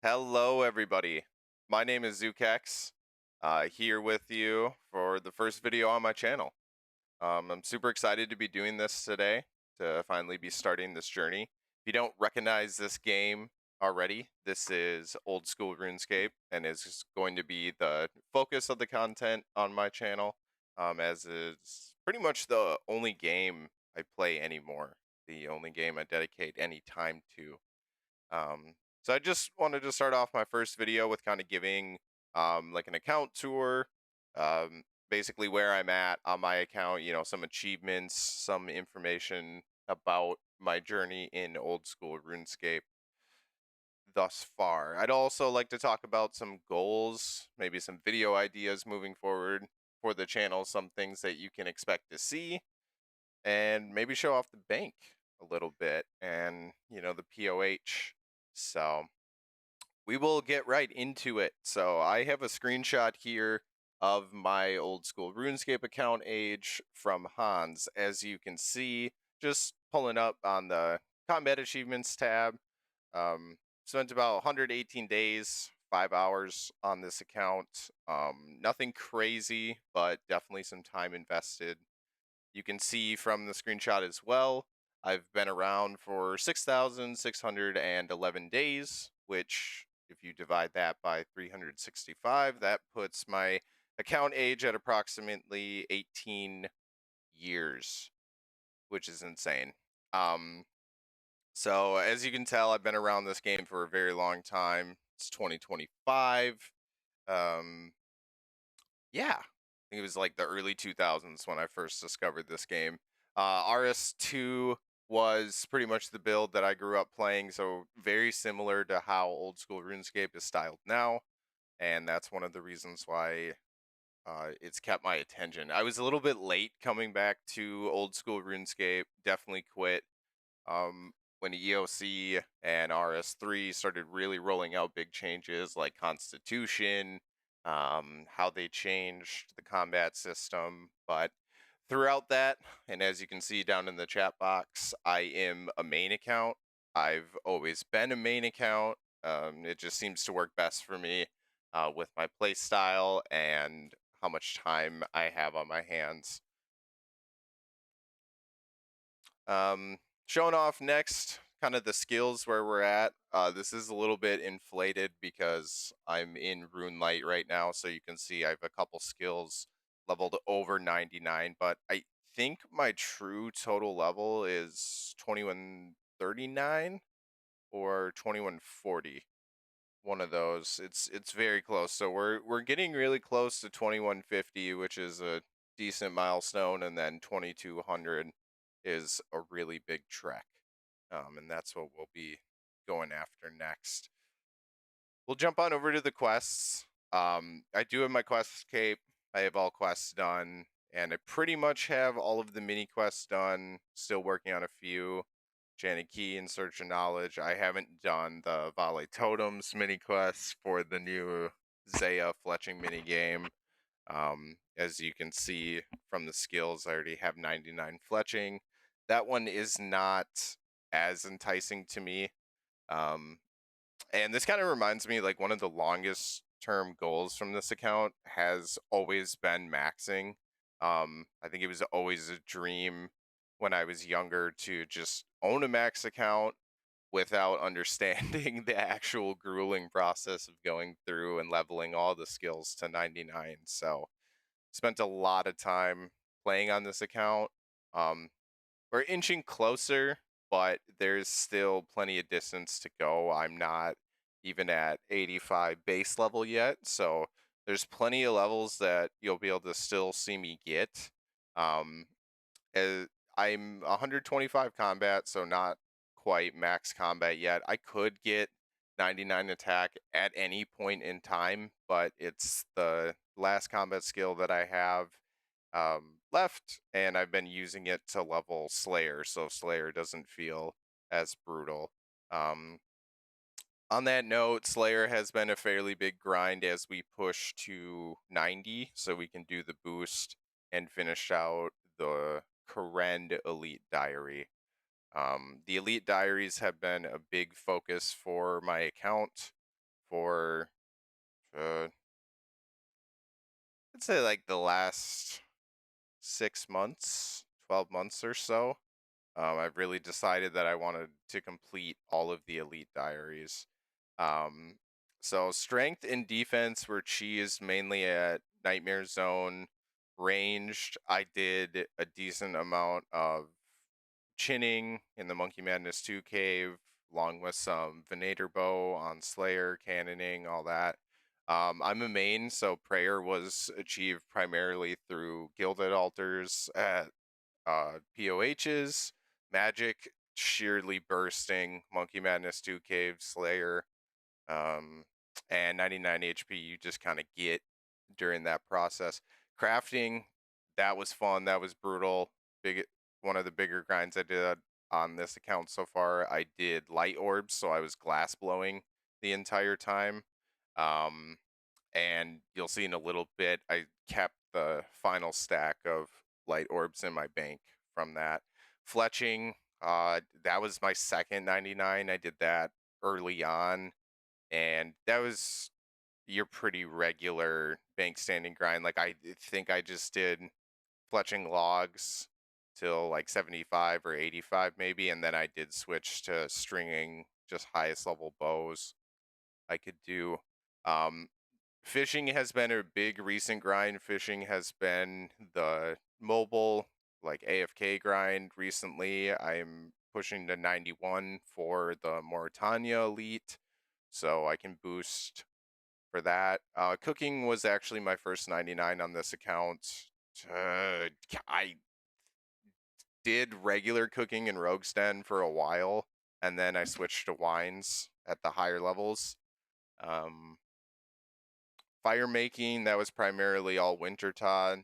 Hello, everybody. My name is Zukex, here with you for the first video on my channel. I'm super excited to be doing this today, to finally be starting this journey. If you don't recognize this game already, this is Old School RuneScape, and is going to be the focus of the content on my channel, as it's pretty much the only game I play anymore, the only game I dedicate any time to. So I just wanted to start off my first video with kind of giving like an account tour, basically where I'm at on my account, some achievements, some information about my journey in Old School RuneScape thus far. I'd also like to talk about some goals, maybe some video ideas moving forward for the channel, some things that you can expect to see, and maybe show off the bank a little bit and, the POH. So we will get right into it. So I have a screenshot here of my Old School RuneScape account age from Hans. As you can see, just pulling up on the combat achievements tab. Spent about 118 days, 5 hours on this account. Nothing crazy, but definitely some time invested. You can see from the screenshot as well, I've been around for 6,611 days, which if you divide that by 365, that puts my account age at approximately 18 years, which is insane. So as you can tell, I've been around this game for a very long time. It's 2025. Um, yeah, I think it was like the early 2000s when I first discovered this game. RS2 was pretty much the build that I grew up playing, so very similar to how Old School RuneScape is styled now, and that's one of the reasons why it's kept my attention. I was a little bit late coming back to Old School RuneScape, definitely quit when EOC and RS3 started really rolling out big changes like Constitution, how they changed the combat system. But throughout that, and as you can see down in the chat box, I am a main account. I've always been a main account. It just seems to work best for me with my play style and how much time I have on my hands. Showing off next, kind of the skills where we're at. This is a little bit inflated because I'm in Rune Light right now, so you can see I have a couple skills leveled over 99, but I think my true total level is 2139 or 2140. One of those. It's very close. So we're getting really close to 2150, which is a decent milestone, and then 2200 is a really big trek. And that's what we'll be going after next. We'll jump on over to the quests. I do have my quest cape. I have all quests done, and I pretty much have all of the mini quests done. Still working on a few. Janet Key and Search of Knowledge. I haven't done the Vale Totems mini quests for the new Zaya fletching mini game. As you can see from the skills, I already have 99 fletching. That one is not as enticing to me. And this kind of reminds me, like, one of the longest term goals from this account has always been maxing. I think it was always a dream when I was younger to just own a max account without understanding the actual grueling process of going through and leveling all the skills to 99. So spent a lot of time playing on this account. We're inching closer, but there's still plenty of distance to go. I'm not even at 85 base level yet, so there's plenty of levels that you'll be able to still see me get. Um, I'm 125 combat, so not quite max combat yet. I could get 99 attack at any point in time, but it's the last combat skill that I have left, and I've been using it to level Slayer, so Slayer doesn't feel as brutal. On that note, Slayer has been a fairly big grind as we push to 90, so we can do the boost and finish out the Karen Elite Diary. The Elite Diaries have been a big focus for my account for I'd say like the last 6 months, 12 months or so. I've really decided that I wanted to complete all of the Elite Diaries. Um, so strength and defense were cheesed mainly at Nightmare Zone. Ranged, I did a decent amount of chinning in the Monkey Madness 2 cave, along with some Venator bow on Slayer, cannoning, all that. I'm a main, so prayer was achieved primarily through gilded altars at POHs, magic, sheerly bursting, Monkey Madness 2 cave, Slayer, um, and 99 HP you just kind of get during that process. Crafting, that was fun. That was brutal. Big, one of the bigger grinds I did on this account so far. I did light orbs, so I was glass blowing the entire time. Um, and you'll see in a little bit, I kept the final stack of light orbs in my bank from that. Fletching, that was my second 99. I did that early on, and that was your pretty regular bank standing grind. Like I think I just did fletching logs till like 75 or 85 maybe, and then I did switch to stringing just highest level bows I could do. Um, Fishing has been a big recent grind. Fishing has been the mobile, like AFK grind recently. I'm pushing to 91 for the Mauritania Elite, so I can boost for that. Cooking was actually my first 99 on this account. I did regular cooking in Rogue's Den for a while, and then I switched to wines at the higher levels. Um, Fire making, that was primarily all Wintertod.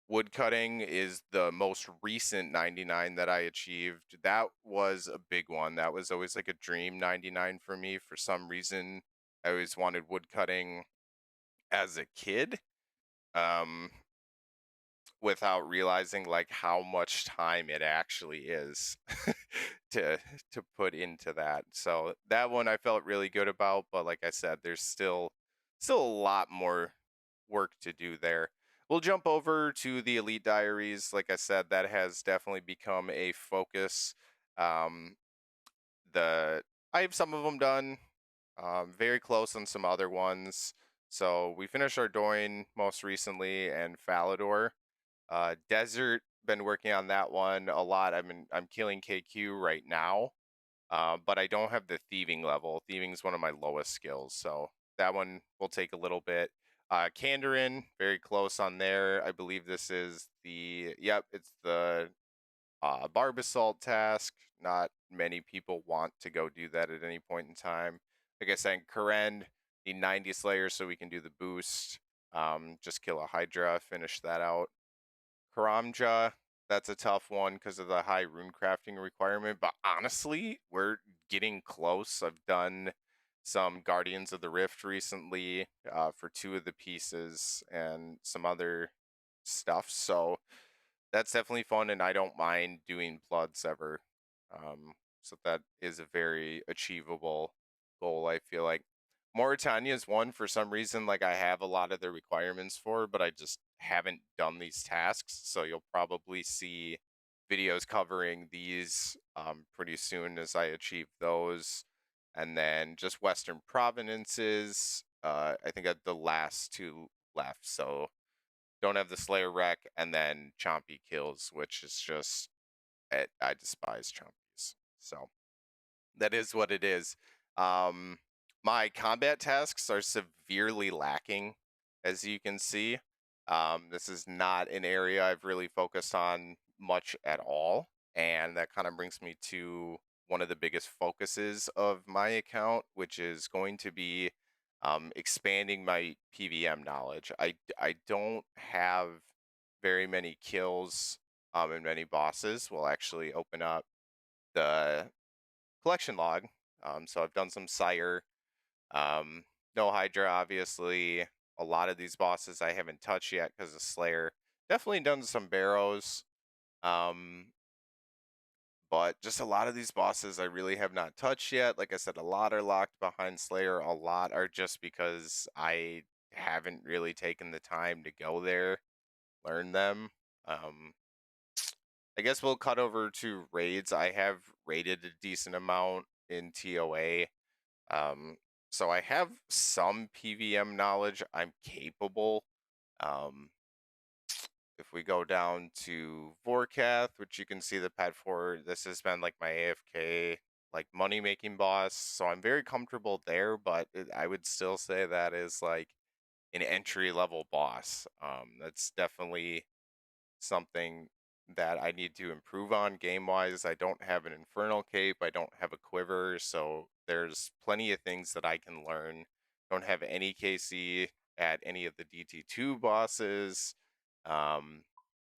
Wood cutting is the most recent 99 that I achieved. That was a big one. That was always like a dream 99 for me. For some reason, I always wanted wood cutting as a kid. Um, without realizing like how much time it actually is to put into that. So that one I felt really good about, but like I said, there's still a lot more work to do there. We'll jump over to the Elite Diaries. Like I said, that has definitely become a focus. Um, the I have some of them done, very close on some other ones. So we finished our Doin most recently and Falador. Desert, been working on that one a lot. I'm killing KQ right now, but I don't have the thieving level. Thieving is one of my lowest skills, so that one will take a little bit. Kandarin, very close on there. I believe this is it's the Barb Assault task. Not many people want to go do that at any point in time. Like I said, Karen, need 90 Slayers so we can do the boost. Just kill a Hydra, finish that out. Karamja, that's a tough one because of the high rune crafting requirement, but honestly, we're getting close. I've done some Guardians of the Rift recently for 2 of the pieces and some other stuff, so that's definitely fun, and I don't mind doing Bloods ever. So that is a very achievable goal, I feel like. Mauritania is one for some reason, like I have a lot of the requirements for, but I just haven't done these tasks. So you'll probably see videos covering these pretty soon as I achieve those. And then just Western provinces, I think I had the last 2 left. So don't have the Slayer wreck, and then Chompy kills, which is just, I despise Chompies. So that is what it is. Um, my combat tasks are severely lacking, as you can see. This is not an area I've really focused on much at all, and that kind of brings me to one of the biggest focuses of my account, which is going to be expanding my PVM knowledge. I don't have very many kills and many bosses. We'll actually open up the collection log. So I've done some Sire, um, no Hydra, obviously. A lot of these bosses I haven't touched yet because of Slayer. Definitely done some Barrows, um, But just a lot of these bosses I really have not touched yet. Like I said, a lot are locked behind Slayer. A lot are just because I haven't really taken the time to go there, learn them. Um, I guess we'll cut over to raids. I have raided a decent amount in TOA. Um, so I have some PVM knowledge. I'm capable. Um, if we go down to Vorkath, which you can see the pad for, this has been like my AFK, like money making boss. So I'm very comfortable there, but I would still say that is like an entry level boss. That's definitely something that I need to improve on game wise. I don't have an Infernal Cape, I don't have a Quiver, so there's plenty of things that I can learn. Don't have any KC at any of the DT2 bosses. Um,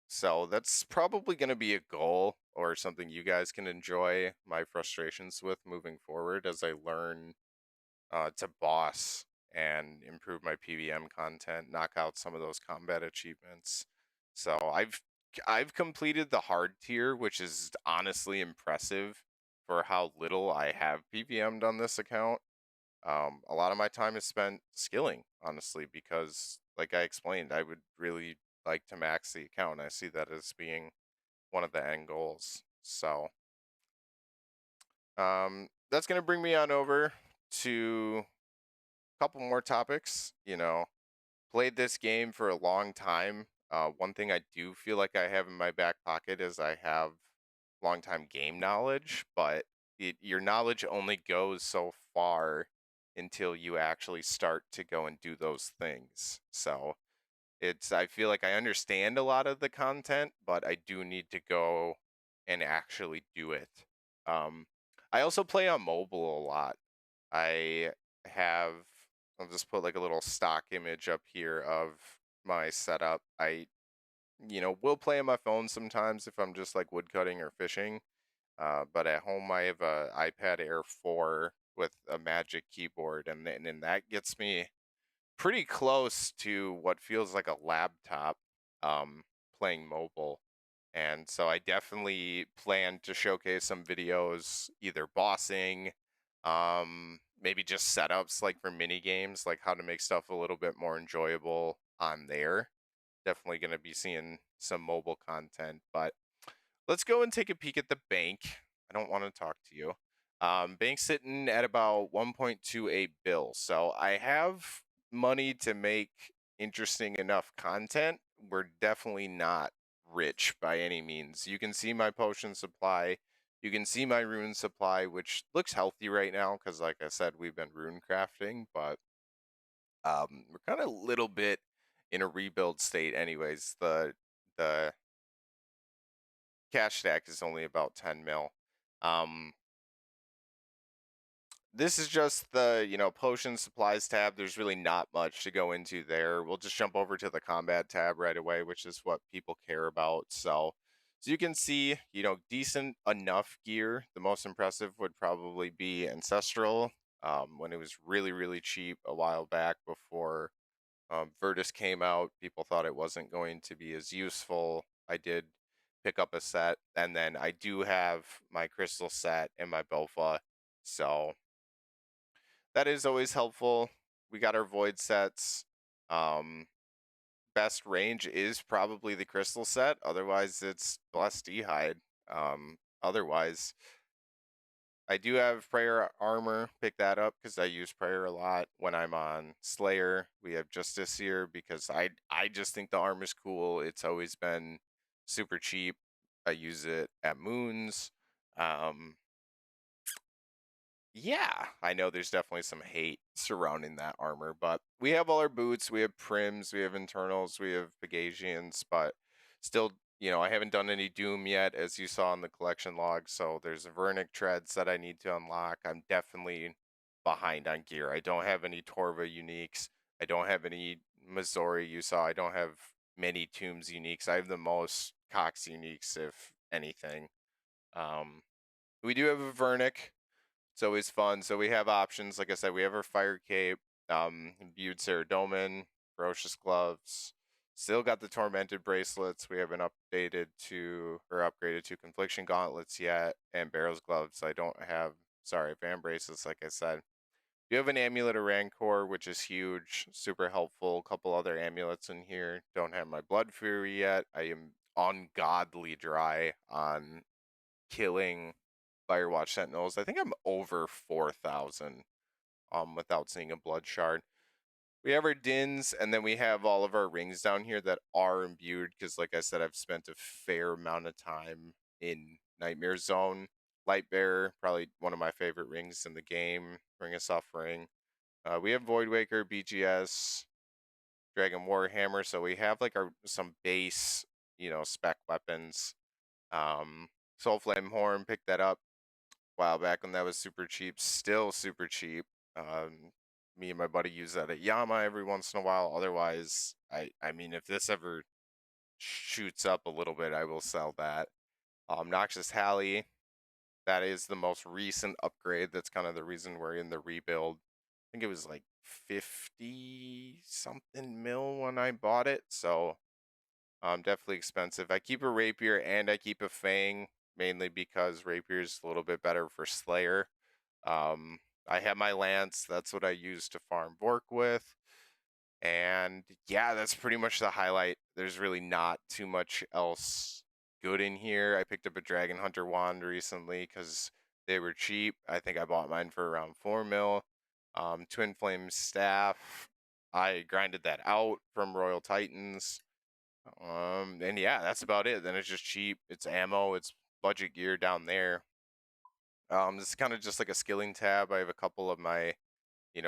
so that's probably going to be a goal or something you guys can enjoy my frustrations with moving forward as I learn to boss and improve my PVM content, knock out some of those combat achievements. So I've completed the hard tier, which is honestly impressive for how little I have PVM'd on this account. A lot of my time is spent skilling, honestly, because like I explained, I would really like to max the account. I see that as being one of the end goals. So that's gonna bring me on over to couple more topics. Played this game for a long time. One thing I do feel like I have in my back pocket is I have long time game knowledge, but your knowledge only goes so far until you actually start to go and do those things. So I feel like I understand a lot of the content, but I do need to go and actually do it. Um, I also play on mobile a lot. I have, I'll just put like a little stock image up here of my setup. Will play on my phone sometimes if I'm just like woodcutting or fishing. But at home, I have a iPad Air 4 with a Magic keyboard, and that gets me pretty close to what feels like a laptop playing mobile. And so I definitely plan to showcase some videos, either bossing, maybe just setups like for mini games, like how to make stuff a little bit more enjoyable on there. Definitely going to be seeing some mobile content, but let's go and take a peek at the bank. I don't want to talk to you. Bank's sitting at about 1.28 bill. So I have money to make interesting enough content. We're definitely not rich by any means. You can see my potion supply. You can see my rune supply, which looks healthy right now because, like I said, we've been rune crafting, but we're kind of a little bit in a rebuild state anyways. The cash stack is only about 10 mil. This is just the, potion supplies tab. There's really not much to go into there. We'll just jump over to the combat tab right away, which is what people care about. So you can see, decent enough gear. The most impressive would probably be Ancestral, when it was really, really cheap a while back before Virtus came out. People thought it wasn't going to be as useful. I did pick up a set, and then I do have my crystal set and my Bofa, so that is always helpful. We got our void sets. Um, Best range is probably the crystal set. Otherwise, it's blessed Ehide. Otherwise, I do have prayer armor. Pick that up because I use prayer a lot when I'm on Slayer. We have Justice here because I just think the armor's cool. It's always been super cheap. I use it at Moons. Um, yeah, I know there's definitely some hate surrounding that armor, but we have all our boots, we have Prims, we have Internals, we have Pegasians, but still, I haven't done any Doom yet, as you saw in the collection log, so there's a Vernic Treads that I need to unlock. I'm definitely behind on gear. I don't have any Torva uniques. I don't have any Missouri you saw. I don't have many Tombs uniques. I have the most Cox uniques, if anything. We do have a Vernic. It's always fun. So we have options. Like I said, we have our Fire Cape, Imbued Ceradomin, Ferocious Gloves. Still got the tormented bracelets. We haven't updated to or upgraded to confliction gauntlets yet, and barrels gloves. I don't have, sorry, fan bracelets, like I said. You have an amulet of Rancor, which is huge, super helpful. A couple other amulets in here. Don't have my Blood Fury yet. I am ungodly dry on killing Firewatch Sentinels. I think I'm over 4,000 without seeing a blood shard. We have our dins, and then we have all of our rings down here that are imbued, because like I said, I've spent a fair amount of time in Nightmare Zone. Lightbearer, probably one of my favorite rings in the game. Ring of Suffering. We have Voidwaker, BGS, Dragon Warhammer, so we have like some base, spec weapons. Soul Flame Horn, picked that up a while back when that was super cheap. Still super cheap. Me and my buddy use that at Yama every once in a while. Otherwise, I mean, if this ever shoots up a little bit, I will sell that. Noxious Halley, that is the most recent upgrade. That's kind of the reason we're in the rebuild. I think it was like 50 something mil when I bought it, so definitely expensive. I keep a rapier and I keep a fang, mainly because rapier is a little bit better for Slayer. I have my lance. That's what I use to farm Vork with. And yeah, that's pretty much the highlight. There's really not too much else good in here. I picked up a Dragon Hunter wand recently because they were cheap. I think I bought mine for around 4 mil. Twin Flame Staff. I grinded that out from Royal Titans. And yeah, that's about it. Then it's just cheap. It's ammo. It's budget gear down there. This is kind of just like a skilling tab. I have a couple of my,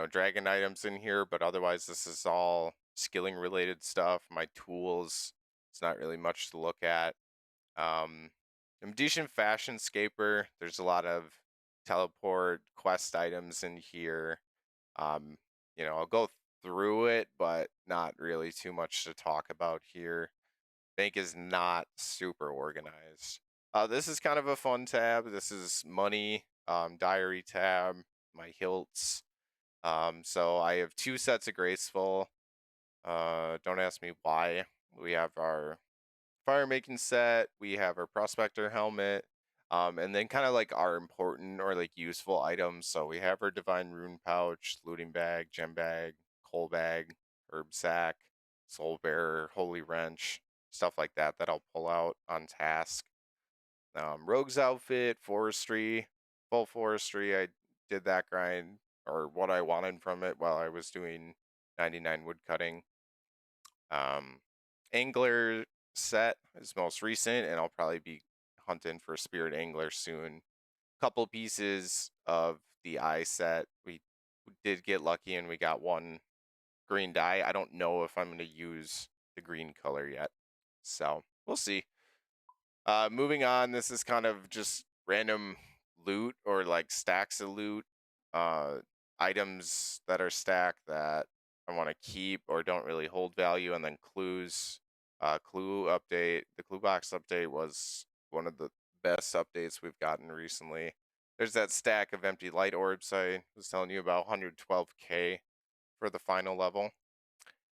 dragon items in here, but otherwise this is all skilling related stuff. My tools, it's not really much to look at. I'm decent fashion scaper. There's a lot of teleport quest items in here. I'll go through it, but not really too much to talk about here. Bank is not super organized. This is kind of a fun tab. This is money, diary tab, my hilts. So I have 2 sets of graceful. Don't ask me why. We have our fire making set. We have our prospector helmet. And then kind of like our important or like useful items. So we have our divine rune pouch, looting bag, gem bag, coal bag, herb sack, soul bearer, holy wrench, stuff like that I'll pull out on task. Rogue's outfit, forestry, full forestry. I did that grind or what I wanted from it while I was doing 99 wood cutting. Angler set is most recent, and I'll probably be hunting for spirit angler soon. Couple pieces of the eye set. We did get lucky and we got one green dye. I don't know if I'm going to use the green color yet, so we'll see. Moving on, this is kind of just random loot or like stacks of loot, items that are stacked that I want to keep or don't really hold value, and then clues. Clue update. The clue box update was one of the best updates we've gotten recently. There's that stack of empty light orbs I was telling you about, 112k for the final level.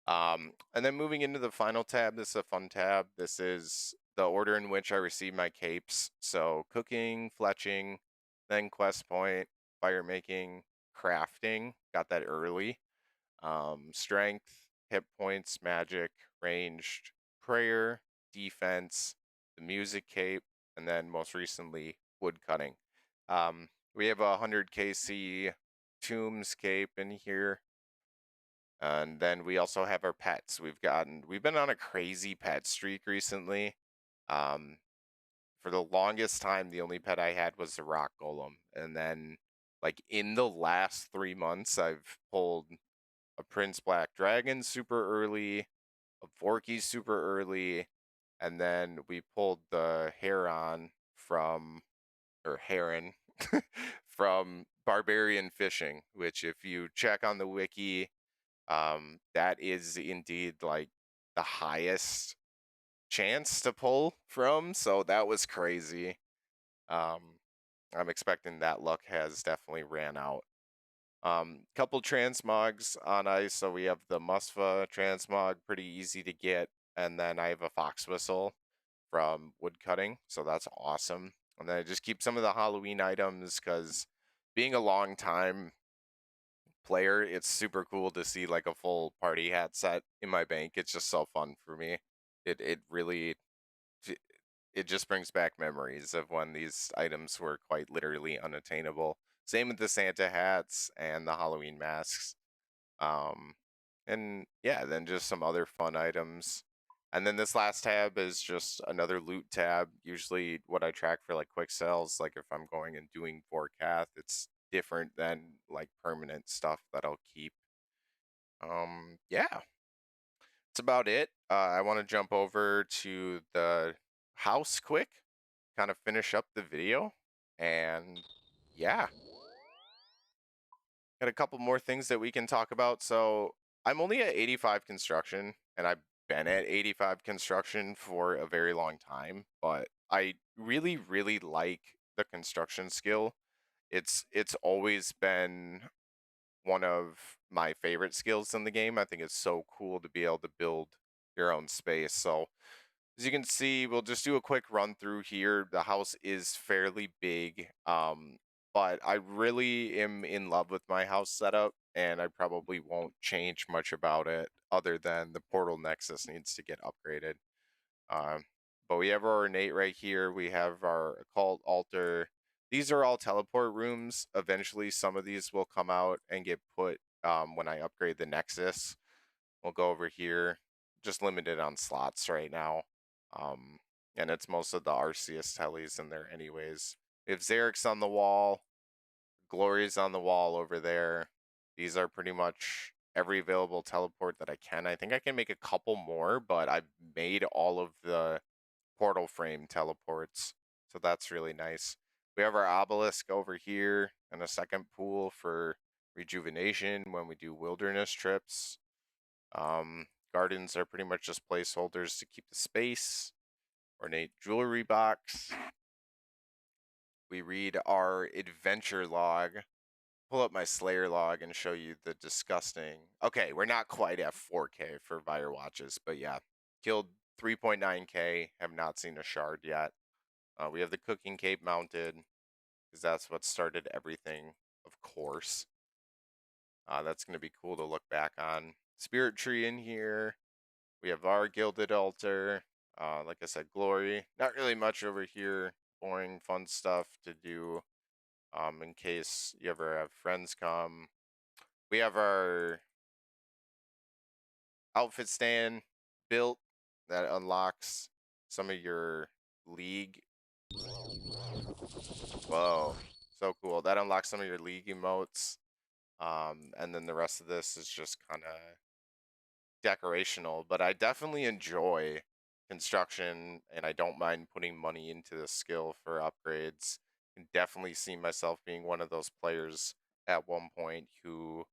And then moving into the final tab, this is a fun tab. This is the order in which I receive my capes. So cooking, fletching, then quest point, fire making, crafting. Got that early. Strength, hit points, magic, ranged, prayer, defense, the music cape, and then most recently wood cutting. We have a 100 KC tombs cape in here. And then we also have our pets. We've been on a crazy pet streak recently. For the longest time, the only pet I had was the rock golem. And then like in the last 3 months, I've pulled a Prince Black Dragon super early, a Forky super early, and then we pulled the Heron from Barbarian Fishing, which if you check on the wiki, that is indeed like the highest chance to pull from, so that was crazy. I'm expecting that luck has definitely ran out. Couple transmogs on ice, so we have the Musfa transmog, pretty easy to get. and then I have a fox whistle from wood cutting, so that's awesome. And then I just keep some of the Halloween items because being a long time player, it's super cool to see like a full party hat set in my bank. It's just so fun for me. It really it just brings back memories of when these items were quite literally unattainable. Same with the Santa hats and the Halloween masks. Um, and yeah, then just some other fun items. And then this last tab is just another loot tab. Usually, what I track for like quick sells, like if I'm going and doing forecast, it's different than like permanent stuff that I'll keep. Yeah, that's about it. I want to jump over to the house quick, kind of finish up the video, and yeah, got a couple more things that we can talk about. So I'm only at 85 construction, and I've been at 85 construction for a very long time, but I really, really like the construction skill. It's always been one of my favorite skills in the game. I think it's so cool to be able to build your own space. So as you can see, we'll just do a quick run through here. The house is fairly big, but I really am in love with my house setup, and I probably won't change much about it other than the portal nexus needs to get upgraded. Um, but we have our ornate right here. We have our occult altar. These are all teleport rooms. Eventually, some of these will come out and get put when I upgrade the nexus. We'll go over here. Just limited on slots right now. Um, and it's most of the Arceus tellies in there anyways. We have Xerix on the wall. Glory's on the wall over there. These are pretty much every available teleport that I can. I think I can make a couple more, but I've made all of the portal frame teleports. So that's really nice. We have our obelisk over here and a second pool for rejuvenation when we do wilderness trips. Gardens are pretty much just placeholders to keep the space. Ornate jewelry box. We read our adventure log. Pull up my Slayer log and show you the disgusting. Okay, we're not quite at 4K for Fire Watches, but yeah, killed 3.9K. Have not seen a shard yet. We have the cooking cape mounted because that's what started everything, of course. That's going to be cool to look back on. Spirit tree in here. We have our gilded altar. Like I said, glory. Not really much over here. Boring, fun stuff to do. In case you ever have friends come. We have our outfit stand built that unlocks some of your league. Whoa, so cool. That unlocks some of your league emotes. And then the rest of this is just kind of decorational, but I definitely enjoy construction and I don't mind putting money into the skill for upgrades. Can definitely see myself being one of those players at one point who,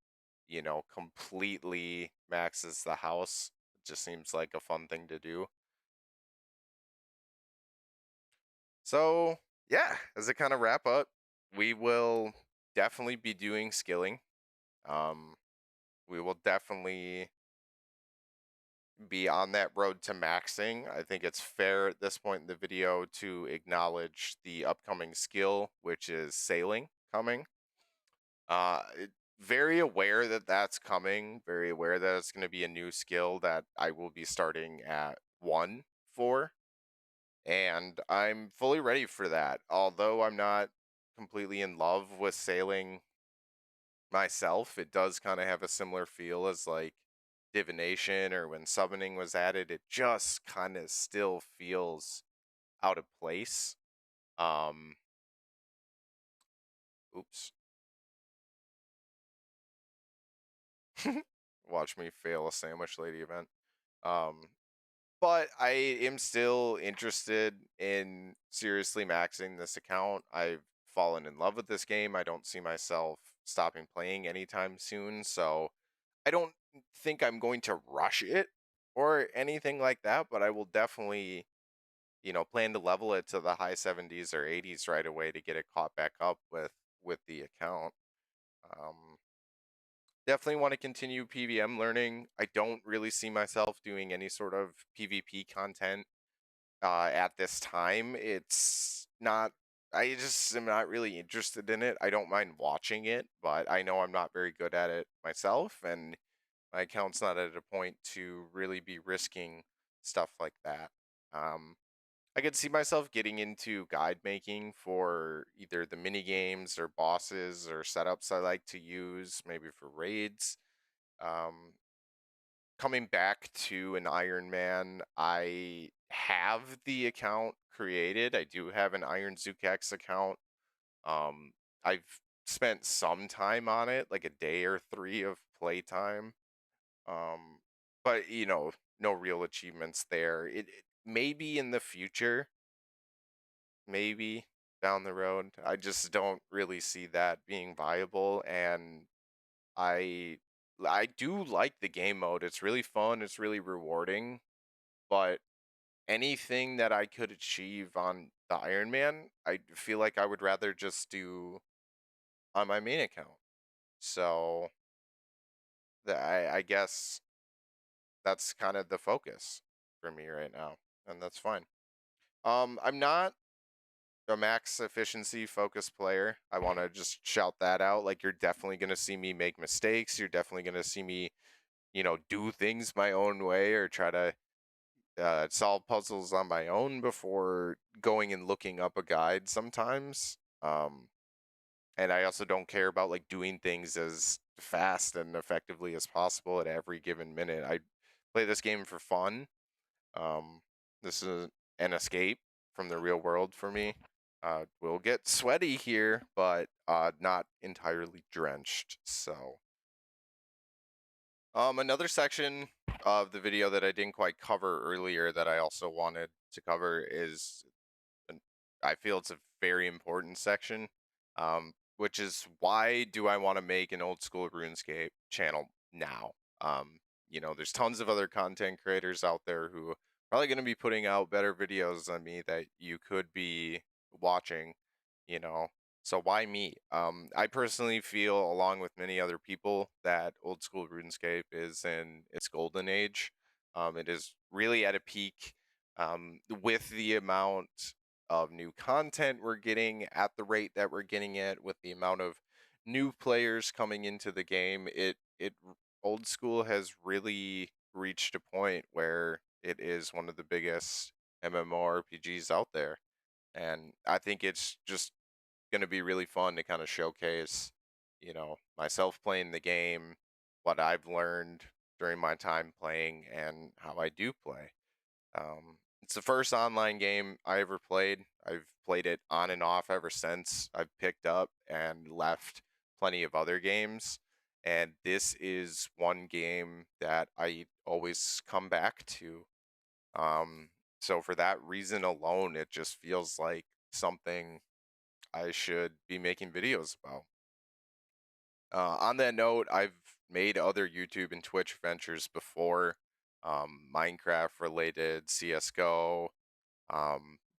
completely maxes the house. It just seems like a fun thing to do. So, yeah, as a kind of wrap up, we will definitely be doing skilling. Um, we will definitely be on that road to maxing. I think it's fair at this point in the video to acknowledge the upcoming skill, which is sailing coming. Very aware that that's coming, very aware that it's going to be a new skill that I will be starting at 1 for. And I'm fully ready for that. Although I'm not completely in love with sailing myself, it does kind of have a similar feel as like divination or when summoning was added. It just kind of still feels out of place. Um, oops. Watch me fail a sandwich lady event. Um, but I am still interested in seriously maxing this account. I've fallen in love with this game. I don't see myself stopping playing anytime soon. So I don't think I'm going to rush it or anything like that, but I will definitely, plan to level it to the high 70s or 80s right away to get it caught back up with the account. Um, definitely want to continue PVM learning. I don't really see myself doing any sort of PvP content at this time. It's not. I just am not really interested in it. I don't mind watching it, but I know I'm not very good at it myself, and my account's not at a point to really be risking stuff like that. Um, I could see myself getting into guide making for either the mini games or bosses or setups I like to use, maybe for raids. Um, Coming back to an Iron Man, I have the account created. I do have an Iron Zukex account. I've spent some time on it, like a day or three of playtime. Um, but no real achievements there. It maybe in the future, maybe down the road. I just don't really see that being viable, and I I do like the game mode. It's really fun, it's really rewarding, but anything that I could achieve on the Iron Man, I feel like I would rather just do on my main account. So I guess that's kind of the focus for me right now, and that's fine. I'm not a max efficiency focused player. I want to just shout that out. Like, you're definitely going to see me make mistakes. You're definitely going to see me, do things my own way or try to solve puzzles on my own before going and looking up a guide sometimes. And I also don't care about like doing things as fast and effectively as possible at every given minute. I play this game for fun. Um, this is an escape from the real world for me. We'll get sweaty here, but not entirely drenched. So, another section of the video that I didn't quite cover earlier that I also wanted to cover is, and I feel it's a very important section, which is why do I want to make an old school RuneScape channel now? There's tons of other content creators out there who are probably going to be putting out better videos than me that you could be watching, you know. So why me? I personally feel, along with many other people, that old school RuneScape is in its golden age. It is really at a peak with the amount of new content we're getting at the rate that we're getting it, with the amount of new players coming into the game. It old school has really reached a point where it is one of the biggest MMORPGs out there, and I think it's just going to be really fun to kind of showcase, myself playing the game, what I've learned during my time playing, and how I do play. It's the first online game I ever played. I've played it on and off ever since. I've picked up and left plenty of other games, and this is one game that I always come back to. Um, so for that reason alone, it just feels like something I should be making videos about. On that note, I've made other YouTube and Twitch ventures before, Minecraft related, CSGO,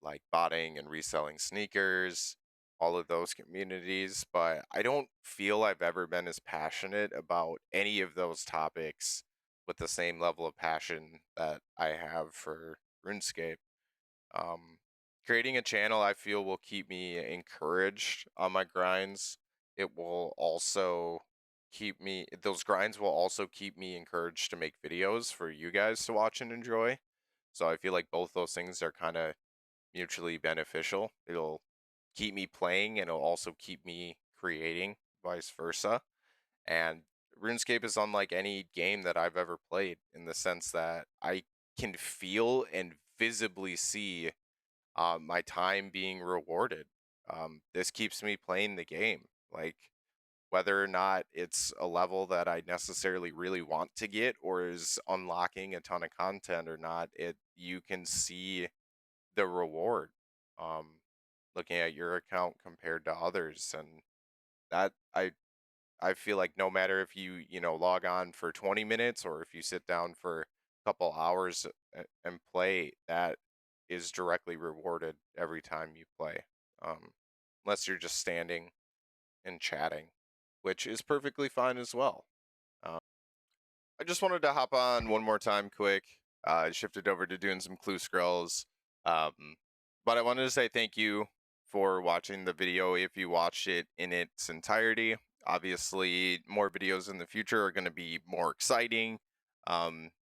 like botting and reselling sneakers, all of those communities, but I don't feel I've ever been as passionate about any of those topics with the same level of passion that I have for RuneScape. Um, Creating a channel, I feel, will keep me encouraged on my grinds. It will also those grinds will also keep me encouraged to make videos for you guys to watch and enjoy. So I feel like both those things are kind of mutually beneficial. It'll keep me playing and it'll also keep me creating, vice versa. And RuneScape is unlike any game that I've ever played in the sense that I can feel and visibly see my time being rewarded. This keeps me playing the game. Like, whether or not it's a level that I necessarily really want to get or is unlocking a ton of content or not, you can see the reward. Looking at your account compared to others, and that I feel like no matter if you log on for 20 minutes or if you sit down for a couple hours and play, that is directly rewarded every time you play. Um, Unless you're just standing and chatting, which is perfectly fine as well. I just wanted to hop on one more time quick. I shifted over to doing some clue scrolls. But I wanted to say thank you for watching the video if you watched it in its entirety. Obviously, more videos in the future are going to be more exciting, a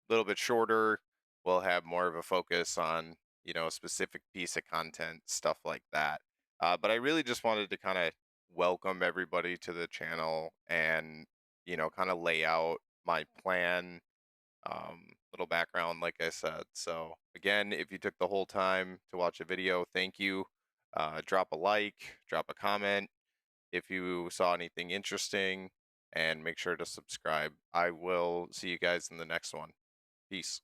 little bit shorter. We'll have more of a focus on, a specific piece of content, stuff like that. But I really just wanted to kind of welcome everybody to the channel and, kind of lay out my plan, little background, like I said. So again, if you took the whole time to watch a video, thank you. Drop a like, drop a comment if you saw anything interesting, and make sure to subscribe. I will see you guys in the next one. Peace.